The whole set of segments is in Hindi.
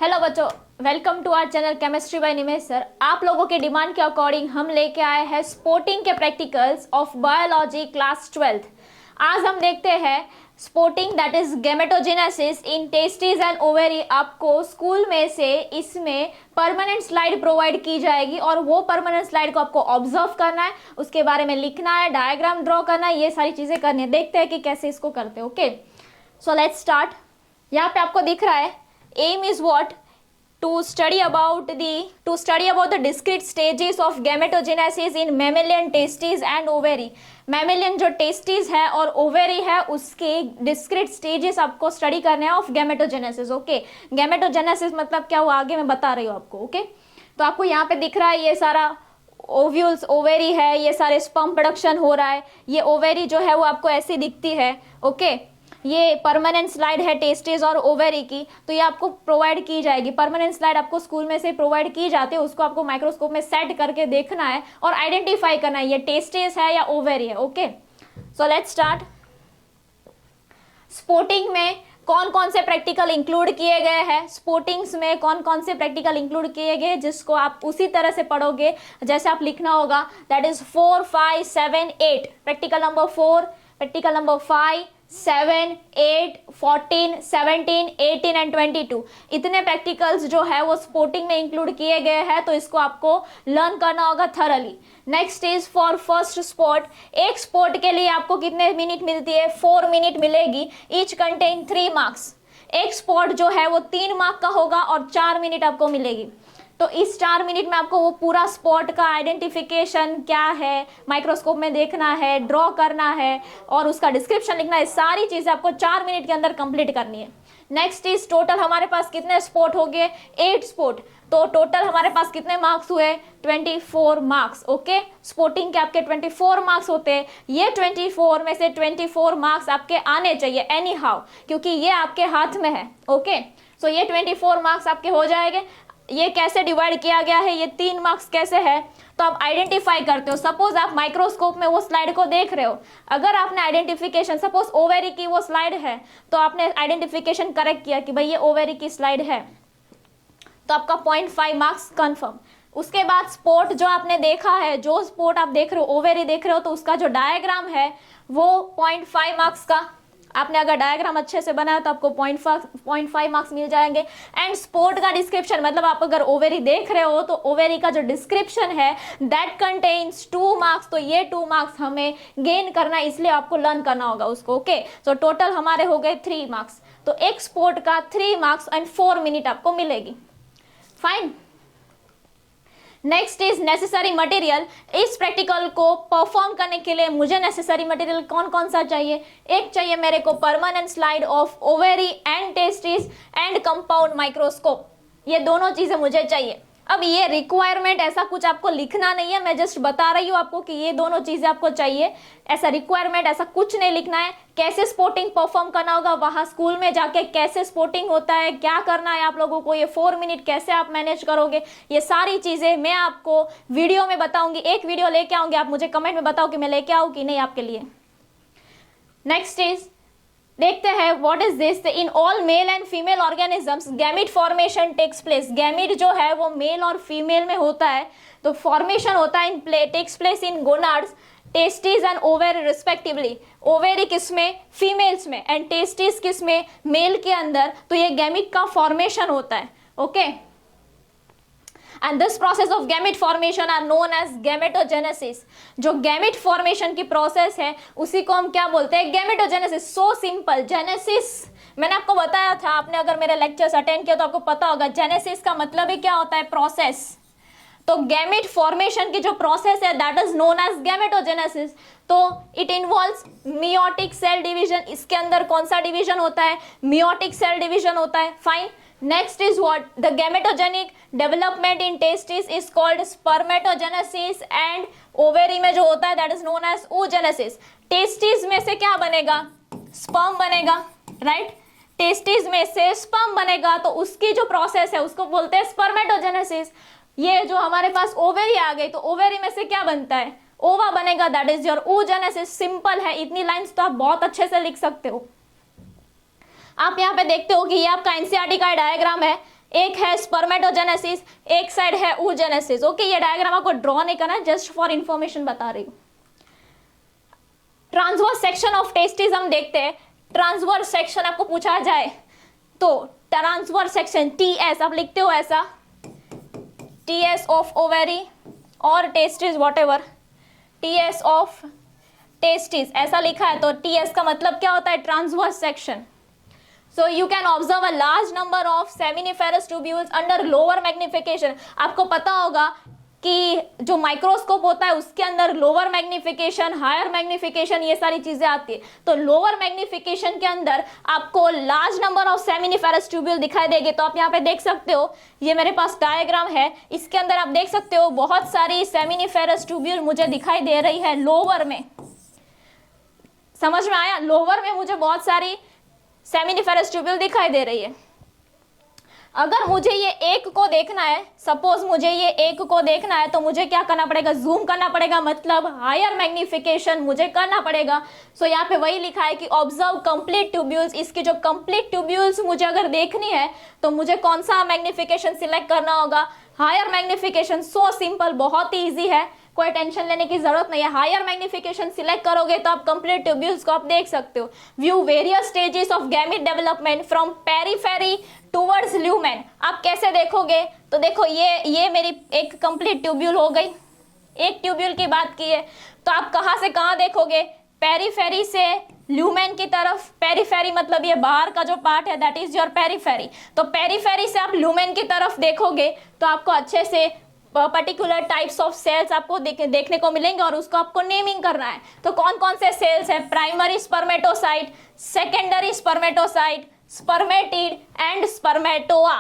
हेलो बच्चों, welcome to our channel chemistry by Nimesh sir. आप लोगों के डिमांड के अकॉर्डिंग हम लेके आए हैं स्पोर्टिंग के practicals of biology class 12th। आज हम देखते हैं sporting that is gametogenesis in testis and ovary. आपको स्कूल में से इसमें परमानेंट स्लाइड प्रोवाइड की जाएगी और वो परमानेंट स्लाइड को आपको ऑब्जर्व करना है, उसके बारे में लिखना है, डायग्राम ड्रॉ करना है, ये सारी चीजें करनी है। देखते हैं कि कैसे इसको करते हैं। Okay, so let's start. यहाँ पे आपको दिख रहा है aim is what? To study about the discrete stages of gametogenesis in mammalian testes and ovary। mammalian जो testes है और ovary है उसके discrete stages आपको स्टडी करने हैं ऑफ gametogenesis। ओके, gametogenesis मतलब क्या, वो आगे मैं बता रही हूँ आपको। ओके, तो आपको यहाँ पे दिख रहा है ये सारा ओव्यूल्स ओवेरी है, ये सारे स्पर्म प्रोडक्शन हो रहा है। ये ओवेरी जो है वो आपको ऐसी दिखती है। ओके, ये परमानेंट स्लाइड है टेस्टिस और ओवेरी की, तो ये आपको प्रोवाइड की जाएगी। परमानेंट स्लाइड आपको स्कूल में से प्रोवाइड की जाती है, उसको आपको माइक्रोस्कोप में सेट करके देखना है और आइडेंटिफाई करना है ये टेस्टिस है या ओवेरी है। Okay, so let's start. Sporting में कौन कौन से प्रैक्टिकल इंक्लूड किए गए हैं, स्पोर्टिंग्स में कौन कौन से प्रैक्टिकल इंक्लूड किए गए, जिसको आप उसी तरह से पढ़ोगे जैसे आप लिखना होगा। That is 4, 5, 7, 8। Practical number 4, practical number 5, 7, 8, 14, 17, 18 and 22। इतने प्रैक्टिकल्स जो है वो स्पोर्टिंग में इंक्लूड किए गए हैं, तो इसको आपको लर्न करना होगा thoroughly. Next is for first sport. एक स्पोर्ट के लिए आपको कितने मिनट मिलती है? 4 मिनट मिलेगी। Each contain 3 marks. एक स्पोर्ट जो है वो 3 मार्क का होगा और 4 मिनट आपको मिलेगी। तो इस 4 मिनट में आपको वो पूरा स्पॉट का आइडेंटिफिकेशन क्या है, माइक्रोस्कोप में देखना है, ड्रॉ करना है और उसका डिस्क्रिप्शन लिखना है। सारी चीजें आपको 4 मिनट के अंदर कंप्लीट करनी है। नेक्स्ट इज टोटल हमारे पास कितने स्पॉट हो गए? 8 स्पॉट। तो टोटल हमारे पास कितने मार्क्स हुए? 24 मार्क्स। ओके, स्पोर्टिंग के आपके 24 मार्क्स होते हैं। ये 24 में से 24 मार्क्स आपके आने चाहिए एनी हाउ, क्योंकि ये आपके हाथ में है। ओके, सो ये 24 मार्क्स आपके हो जाएंगे। ये कैसे डिवाइड किया गया है, ये 3 मार्क्स कैसे है, तो आप आइडेंटिफाई करते हो। सपोज आप माइक्रोस्कोप में वो स्लाइड को देख रहे हो, अगर आपने आइडेंटिफिकेशन, सपोज ओवेरी की वो स्लाइड है, तो आपने आइडेंटिफिकेशन करेक्ट किया कि भाई ये ओवेरी की स्लाइड है, तो आपका 0.5 मार्क्स कंफर्म। उसके बाद स्पोर्ट जो आपने देखा है, जो स्पोर्ट आप देख रहे हो, ओवेरी देख रहे हो, तो उसका जो डायग्राम है वो 0.5 मार्क्स का। आपने अगर डायग्राम अच्छे से बनाया तो आपको 0.5 मार्क्स मिल जाएंगे। एंड स्पोर्ट का डिस्क्रिप्शन, मतलब आप अगर ओवेरी देख रहे हो तो ओवेरी का जो डिस्क्रिप्शन है दैट कंटेन्स 2 मार्क्स। तो ये 2 मार्क्स हमें गेन करना है, इसलिए आपको लर्न करना होगा उसको। ओके, तो टोटल हमारे हो गए 3 मार्क्स। तो एक स्पोर्ट का 3 मार्क्स एंड 4 मिनट आपको मिलेगी। Fine. Next is necessary material. इस प्रैक्टिकल को परफॉर्म करने के लिए मुझे नेसेसरी मटेरियल कौन कौन सा चाहिए? एक चाहिए मेरे को permanent slide of ovary and testis and compound microscope. ये दोनों चीजें मुझे चाहिए। अब ये रिक्वायरमेंट ऐसा कुछ आपको लिखना नहीं है, मैं जस्ट बता रही हूँ आपको कि ये दोनों चीजें आपको चाहिए। ऐसा रिक्वायरमेंट ऐसा कुछ नहीं लिखना है। कैसे स्पोर्टिंग परफॉर्म करना होगा, वहां स्कूल में जाके कैसे स्पोर्टिंग होता है, क्या करना है आप लोगों को, ये 4 मिनट कैसे आप मैनेज करोगे, ये सारी चीजें मैं आपको वीडियो में बताऊंगी। एक वीडियो लेके आऊंगी, आप मुझे कमेंट में बताओ कि मैं लेके आऊँ कि नहीं आपके लिए। नेक्स्ट इज देखते हैं what is this. In all male and female organisms gamete formation takes place. Gamete जो है वो मेल और फीमेल में होता है, तो फॉर्मेशन होता है takes place in gonads, testis and ovary respectively. Ovary किसमें? फीमेल्स में, एंड टेस्टिस किसमें? मेल के अंदर। तो ये गैमिट का फॉर्मेशन होता है। Okay, and this process of gamete formation are known as gametogenesis। जो गैमेट फॉर्मेशन की प्रोसेस है उसी को हम क्या बोलते हैं? गैमेटोजेनेसिस। So simple. जेनेसिस मैंने आपको बताया था, आपने अगर मेरे लेक्चर्स अटेंड किया तो आपको पता होगा जेनेसिस का मतलब ही क्या होता है? प्रोसेस। तो गैमेट फॉर्मेशन की जो प्रोसेस है that is known as gametogenesis. तो it involves meiotic cell division. इसके अंदर कौन सा डिवीजन होता है? मियोटिक सेल डिवीजन होता है। Fine. Next is what? The gametogenic development in testis is called spermatogenesis and ovary में जो होता है that is known as oogenesis। testis में से क्या बनेगा? sperm बनेगा, right? testis में से sperm बनेगा, तो उसकी जो प्रोसेस है उसको बोलते हैं spermatogenesis। ये जो हमारे पास ओवेरी आ गई, तो ओवेरी में से क्या बनता है? ओवा बनेगा, that is your oogenesis। Simple है, इतनी लाइंस तो आप बहुत अच्छे से लिख सकते हो। आप यहाँ पे देखते हो कि ये आपका एनसीईआरटी का डायग्राम है। एक है स्पर्मेटोजेनेसिस, एक साइड है oogenesis। ओके, ये डायग्राम आपको ड्रॉ नहीं करना है, जस्ट फॉर इंफॉर्मेशन बता रही हूँ। ट्रांसवर्स सेक्शन ऑफ टेस्टिस हम देखते हैं। ट्रांसवर्स सेक्शन आपको पूछा जाए तो ट्रांसवर्स सेक्शन टीएस आप लिखते हो ऐसा, टीएस ऑफ ओवेरी और testis whatever, TS of testis ऐसा लिखा है तो टीएस का मतलब क्या होता है? Transverse section. So you can observe a large number of seminiferous tubules under lower magnification। आपको पता होगा कि जो माइक्रोस्कोप होता है उसके अंदर लोअर मैग्निफिकेशन, हायर मैग्निफिकेशन, ये सारी चीजें आती है। तो लोअर मैग्निफिकेशन के अंदर आपको large number of seminiferous tubule दिखाई देगी। तो आप यहाँ पे देख सकते हो, ये मेरे पास डायग्राम है, इसके अंदर आप देख सकते हो बहुत सारी सेमिनिफेरस ट्यूब्यूल मुझे दिखाई दे रही है लोअर में। समझ में आया? लोअर में मुझे बहुत सारी सेमिनिफेरस ट्यूब्यूल दिखाई दे रही है। अगर मुझे ये एक को देखना है, सपोज मुझे ये एक को देखना है, तो मुझे क्या करना पड़ेगा? जूम करना पड़ेगा, मतलब हायर मैग्निफिकेशन मुझे करना पड़ेगा। सो यहाँ पे वही लिखा है कि ऑब्जर्व कंप्लीट ट्यूब्यूल्स। इसकी जो कंप्लीट ट्यूब्यूल्स मुझे अगर देखनी है तो मुझे कौन सा मैग्निफिकेशन सिलेक्ट करना होगा? Higher magnification. सो सिंपल, बहुत ही ईजी है, कोई टेंशन लेने की जरूरत नहीं है। हायर मैग्निफिकेशन सिलेक्ट करोगे तो आप कंप्लीट ट्यूब्यूल्स को आप देख सकते हो। View various stages of gamete development from periphery towards lumen. आप कैसे देखोगे? तो देखो, ये मेरी एक कंप्लीट ट्यूब्यूल हो गई। एक ट्यूब्यूल की बात की है तो आप कहां से कहां देखोगे? पेरिफेरी से ल्यूमेन की तरफ। पेरिफेरी मतलब ये बाहर का जो पार्ट है, दैट इज योर पेरिफेरी। तो पेरिफेरी से आप ल्यूमेन की तरफ देखोगे तो आपको अच्छे से पर्टिकुलर टाइप्स ऑफ सेल्स आपको देखने को मिलेंगे और उसको आपको नेमिंग करना है। तो कौन कौन से सेल्स है? Primary spermatocyte, secondary spermatocyte, spermatid and spermatozoa.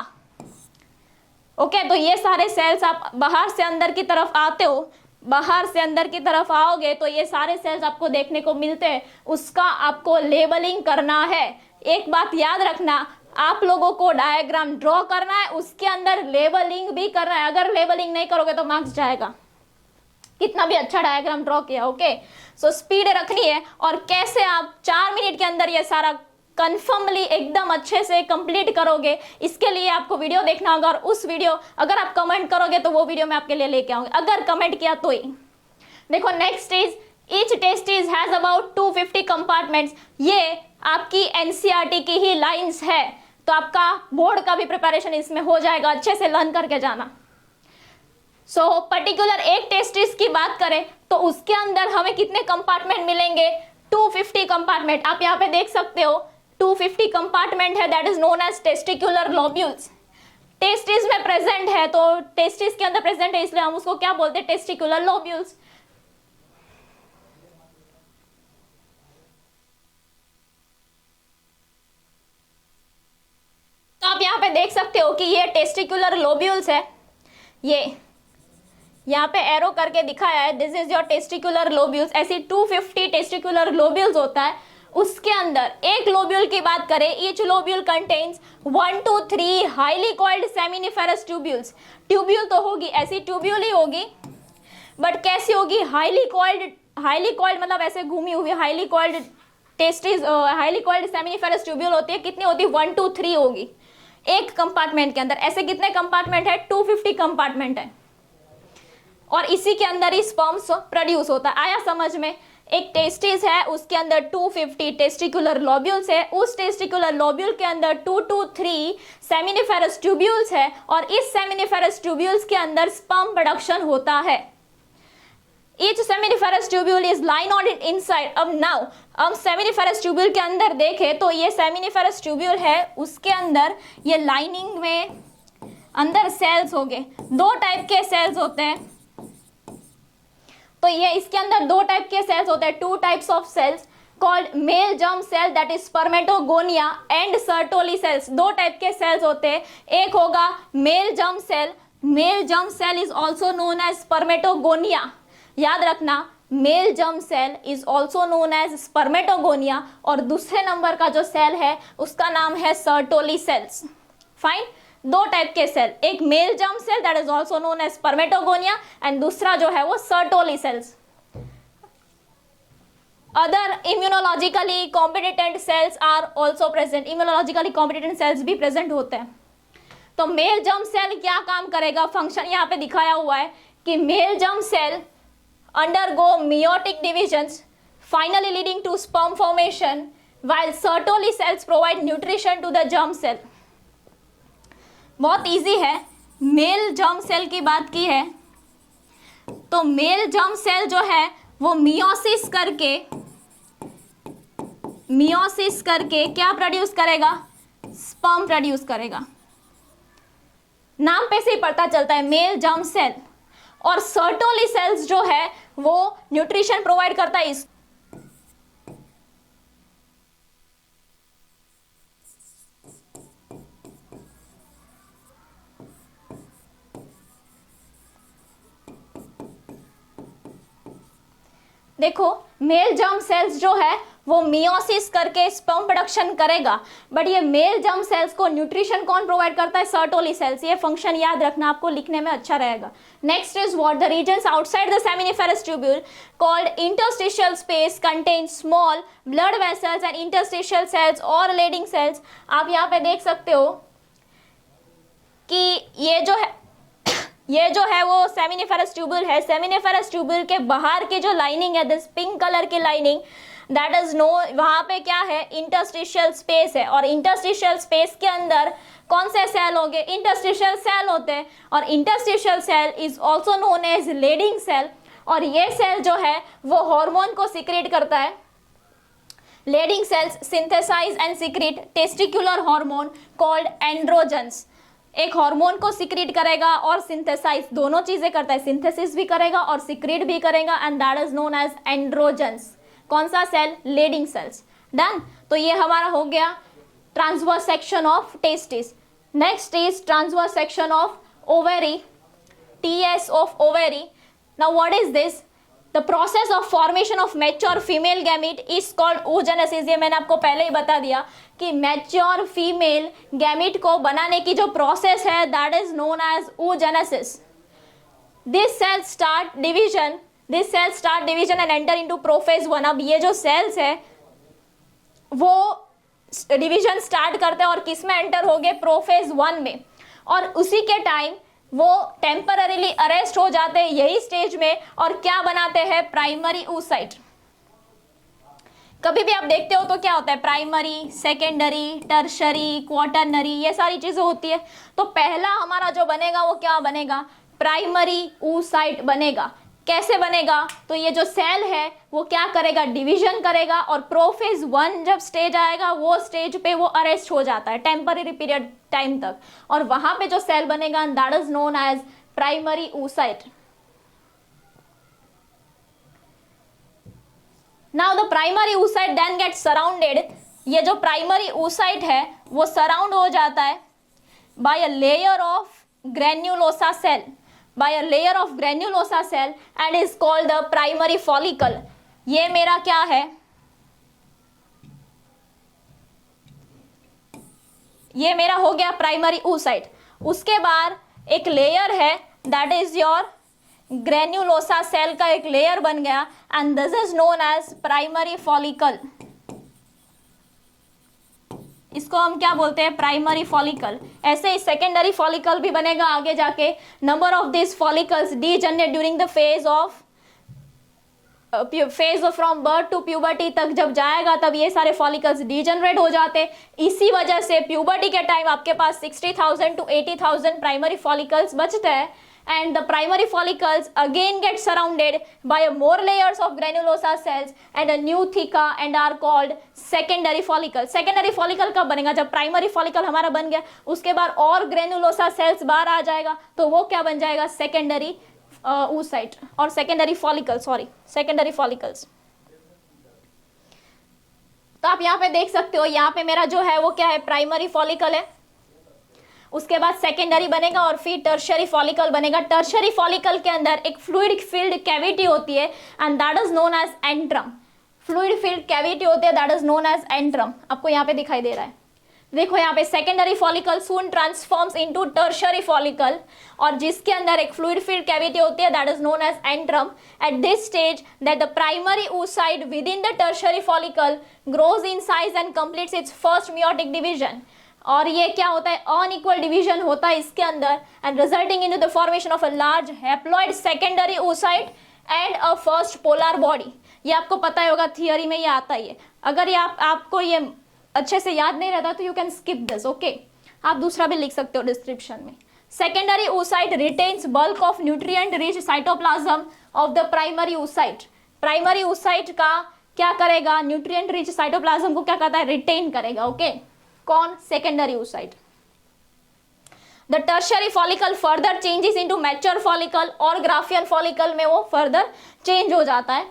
Okay, तो ये सारे सेल्स आप बाहर से अंदर की तरफ आते हो, बाहर से अंदर की तरफ आओगे तो ये सारे सेल्स आपको देखने को मिलते हैं। उसका आपको लेबलिंग करना है। एक बात याद रखना, आप लोगों को डायग्राम ड्रॉ करना है, उसके अंदर लेबलिंग भी करना है। अगर लेबलिंग नहीं करोगे तो मार्क्स जाएगा, कितना भी अच्छा डायग्राम ड्रॉ किया। ओके, सो स्पीड रखनी है। और कैसे आप 4 मिनट के अंदर ये सारा कंफर्मली एकदम अच्छे से कंप्लीट करोगे, इसके लिए आपको वीडियो देखना होगा। और उस वीडियो अगर आप कमेंट करोगे तो वो वीडियो मैं आपके लिए लेके आऊंगी, अगर कमेंट किया तो ही। देखो, next is each testis has about 250 compartments. ये आपकी एनसीईआरटी की ही लाइंस है, तो आपका बोर्ड का भी प्रिपरेशन इसमें हो जाएगा, अच्छे से लर्न करके जाना। सो पर्टिकुलर एक टेस्टिस की बात करें तो उसके अंदर हमें कितने कंपार्टमेंट मिलेंगे? 250 कंपार्टमेंट। आप यहाँ पे देख सकते हो 250 कंपार्टमेंट है, that is known as testicular lobules. Testis में प्रेजेंट है तो टेस्टिस के अंदर प्रेजेंट है, इसलिए हम उसको क्या बोलते हैं? Testicular lobules. तो आप यहाँ पे देख सकते हो कि ये टेस्टिकुलर लोब्यूल्स है, ये यहाँ पे एरो करके दिखाया है, this is your testicular lobules. ऐसी 250 टेस्टिकुलर लोब्यूल्स होता है। उसके अंदर एक लोब्यूल की बात करें, each lobule contains 1 to 3 highly coiled seminiferous tubules. Tubule तो होगी, ऐसी ट्यूब्यूल ही होगी, बट कैसी होगी? Highly coiled. हाईली कॉइल्ड मतलब ऐसे घूमी हुई highly coiled testis, highly coiled seminiferous tubule होती है। कितनी होती है? 1 to 3 होगी एक कंपार्टमेंट के अंदर। ऐसे कितने कंपार्टमेंट है? 250 कंपार्टमेंट है, और इसी के अंदर ही स्पर्म्स प्रोड्यूस होता है। आया समझ में? एक टेस्टिस है, उसके अंदर 250 टेस्टिकुलर लोब्यूल्स है, उस टेस्टिकुलर लोब्यूल के अंदर 2 to 3 सेमिनिफेरस ट्यूब्यूल्स है, और इस सेमिनिफेरस ट्यूब्यूल्स के अंदर स्पर्म प्रोडक्शन होता है। Each seminiferous tubule is line on it inside। अब नाउ हम सेमिनिफेरस ट्यूब्यूल के अंदर देखें तो ये सेमिनिफेरस ट्यूब्यूल है, उसके अंदर ये लाइनिंग में अंदर सेल्स हो गए। 2 टाइप के सेल्स होते हैं, तो ये इसके अंदर 2 टाइप के सेल्स होते हैं, 2 types of cells called male germ cell, that is spermatogonia, and Sertoli cells. 2 type के सेल्स होते हैं, एक होगा male germ cell. Male germ cell is also known as spermatogonia. याद रखना, male germ cell is also known as spermatogonia, और दूसरे नंबर का जो सेल है उसका नाम है सर्टोली सेल्स। फाइन, 2 टाइप के सेल, एक male germ cell that is also known as spermatogonia, and दूसरा जो है वो Sertoli cells. Other immunologically competent cells are also present. Immunologically competent cells भी प्रेजेंट होते हैं। तो मेल जर्म सेल क्या काम करेगा, फंक्शन यहाँ पे दिखाया हुआ है कि male germ cell undergo meiotic divisions finally leading to sperm formation while Sertoli cells provide nutrition to the germ cell. बहुत इजी है, मेल जर्म सेल की बात की है तो मेल जर्म सेल जो है वो मियोसिस करके क्या प्रोड्यूस करेगा, स्पर्म प्रोड्यूस करेगा। नाम पे से ही पता चलता है मेल जर्म सेल। और सर्टोली सेल्स जो है वो न्यूट्रिशन प्रोवाइड करता है इस देखो मेल जर्म सेल्स जो है वो मियोसिस करके स्पर्म प्रोडक्शन करेगा, बट ये मेल जर्म सेल्स को न्यूट्रिशन कौन प्रोवाइड करता है, सर्टोली सेल्स। ये फंक्शन याद रखना, आपको लिखने में अच्छा रहेगा। Next is what the regions outside the seminiferous tubule called interstitial space contain small blood vessels and interstitial cells और लेडिंग सेल्स। आप यहाँ पे देख सकते हो कि ये जो है वो सेमिनिफेरस ट्यूब्यूल है। सेमिनिफेरस ट्यूब्यूल के बाहर की जो लाइनिंग है, दिस पिंक कलर की लाइनिंग, दैट इज नो, वहां पे क्या है, इंटरस्टिशियल स्पेस है। और इंटरस्टिशियल स्पेस के अंदर कौन से सेल होंगे, इंटरस्टिशियल सेल होते हैं। और interstitial cell is also known as Leydig cell. और ये सेल जो है वो हार्मोन को सिक्रेट करता है। Leydig cells synthesize and secrete testicular hormone called androgens. एक हार्मोन को सिक्रीट करेगा और सिंथेसाइज, दोनों चीजें करता है, सिंथेसिस भी करेगा और सिक्रीट भी करेगा, and that is known as androgens. कौन सा सेल, लेडिंग सेल्स। डन। तो ये हमारा हो गया transverse section of testis. Next is transverse section of ovary, TS of ovary. Now what is this, the process of formation of mature female gamete is called oogenesis। ये मैंने आपको पहले ही बता दिया कि मैच्योर फीमेल गैमीट को बनाने की जो प्रोसेस है that is known as oogenesis। This cell start division and enter into prophase 1। अब ये जो सेल्स है वो डिवीजन स्टार्ट करते हैं और किस में एंटर हो गए, प्रोफेज 1 में। और उसी के टाइम वो टेम्पररीली अरेस्ट हो जाते हैं यही स्टेज में और क्या बनाते हैं, प्राइमरी oocyte। कभी भी आप देखते हो तो क्या होता है, प्राइमरी, सेकेंडरी, टर्शरी, क्वाटरनरी, ये सारी चीजें होती है। तो पहला हमारा जो बनेगा वो क्या बनेगा, प्राइमरी oocyte बनेगा। कैसे बनेगा, तो ये जो सेल है वो क्या करेगा, डिवीजन करेगा और प्रोफेज 1 जब स्टेज आएगा वो स्टेज पे वो अरेस्ट हो जाता है टेम्पररी पीरियड टाइम तक, और वहां पे जो सेल बनेगा that is known as primary oocyte। Now the primary oocyte then get surrounded. ये जो प्राइमरी oocyte है वो सराउंड हो जाता है by a layer of granulosa cell, by a layer of granulosa cell and is called the primary follicle। ये मेरा क्या है, ये मेरा हो गया प्राइमरी oocyte। उसके बाद एक लेयर है that is your granulosa cell का एक लेयर बन गया and this is known as primary follicle. इसको हम क्या बोलते हैं, प्राइमरी फॉलिकल। ऐसे ही सेकेंडरी फॉलिकल भी बनेगा आगे जाके। Number of this follicles degenerate during the phase from birth to puberty तक जब जाएगा तब ये सारे फॉलिकल्स डीजनरेट हो जाते। इसी वजह से प्यूबर्टी के टाइम आपके पास 60,000 to 80,000 प्राइमरी फॉलिकल्स बचते हैं and the primary follicles again get surrounded by more layers of granulosa cells and a new theca and are called secondary follicle। secondary follicle कब बनेगा, जब primary follicle हमारा बन गया उसके बाद और granulosa cells बाहर आ जाएगा तो वो क्या बन जाएगा, secondary oocyte और secondary follicles। तो आप यहाँ पे देख सकते हो, यहाँ पे मेरा जो है वो क्या है, प्राइमरी फॉलिकल है। उसके बाद सेकेंडरी बनेगा और फिर टर्शरी फॉलिकल बनेगा। टर्शरी फॉलिकल के अंदर एक फ्लूइड फील्ड कैविटी होती है and that is known as antrum. Fluid filled cavity होती है that is known as antrum. आपको यहाँ पे दिखाई दे रहा है, देखो यहाँ पे secondary follicle soon transforms into tertiary follicle और जिसके अंदर एक फ्लूइड फील्ड कैविटी होती है that is known as antrum. At this stage that the primary oocyte within the tertiary follicle grows in size and completes its first meiotic division. और ये क्या होता है, अनइक्वल डिवीजन होता है इसके अंदर, and resulting into the formation of a large haploid secondary oocyte and a first polar body. ये आपको पता ही होगा, थियरी में ये आता ही है। अगर ये आपको ये अच्छे से याद नहीं रहता तो you can skip this, okay. आप दूसरा भी लिख सकते हो डिस्क्रिप्शन में। Secondary oocyte retains bulk of nutrient rich cytoplasm of the primary oocyte। Primary oocyte का क्या करेगा, न्यूट्रिएंट रिच साइटोप्लाज्म को क्या करता है, रिटेन करेगा, ओके। कौन, secondary oocyte। The tertiary follicle further changes into mature follicle, और ग्राफियन फॉलिकल में वो फर्दर चेंज हो जाता है।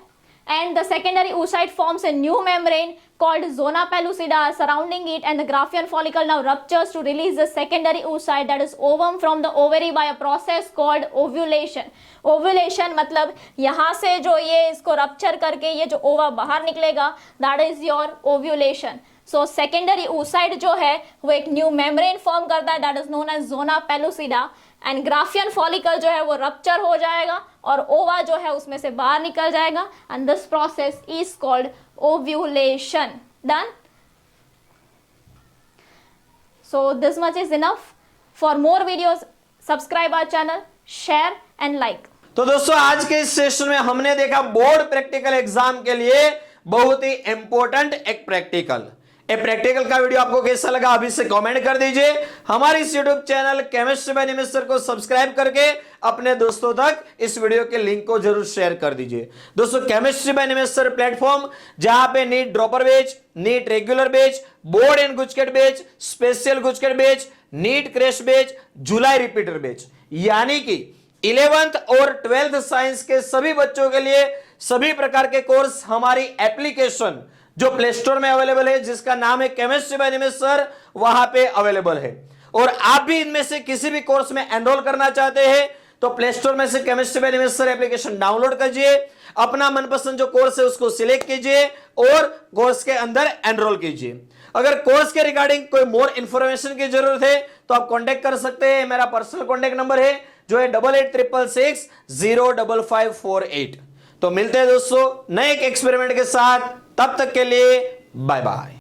And the secondary oocyte forms a new membrane called zona pellucida surrounding it, and the Graafian follicle now ruptures to release the secondary oocyte, that is ovum, from the ovary by a process called ovulation। ovulation मतलब यहाँ से जो ये इसको रप्चर करके ये जो ओवा बाहर निकलेगा, that is your ovulation। So secondary oocyte जो है वो एक न्यू मेम्ब्रेन फॉर्म करता है, that is known as zona pellucida, and Graafian follicle जो है वो रप्चर हो जाएगा और ओवा जो है उसमें से बाहर निकल जाएगा, and this process is called ovulation. Done. So this much is enough. For more videos subscribe our channel, share and like. तो दोस्तों आज के इस सेशन में हमने देखा बोर्ड प्रैक्टिकल एग्जाम के लिए बहुत ही इंपॉर्टेंट एक प्रैक्टिकल। ये प्रैक्टिकल का वीडियो आपको कैसा लगा अभी से कमेंट कर दीजिए। हमारे इस YouTube channel chemistry by Nimish sir को सब्सक्राइब करके अपने दोस्तों तक इस वीडियो के लिंक को जरूर शेयर कर दीजिए। दोस्तों chemistry by Nimish sir platform जहां पे NEET dropper batch, NEET regular batch, board and GUJCET batch, special GUJCET batch, NEET crash batch, July repeater batch, यानी कि 11th और 12th साइंस के सभी बच्चों के लिए सभी प्रकार के कोर्स हमारी एप्लीकेशन जो प्ले स्टोर में अवेलेबल है, जिसका नाम है केमिस्ट्री बाय निमिष सर, वहां पे अवेलेबल है। और आप भी इनमें से किसी भी कोर्स में एनरोल करना चाहते हैं तो प्ले स्टोर में से chemistry by Nimish sir application download कीजिए, अपना मनपसंद जो कोर्स है उसको सिलेक्ट कीजिए और कोर्स के अंदर एनरोल कीजिए। अगर कोर्स के रिगार्डिंग कोई मोर इंफॉर्मेशन की जरूरत है तो आप कांटेक्ट कर सकते हैं। मेरा पर्सनल कांटेक्ट नंबर है जो है 8866605548। तो मिलते हैं दोस्तों नए एक एक्सपेरिमेंट के साथ, तब तक के लिए बाय बाय।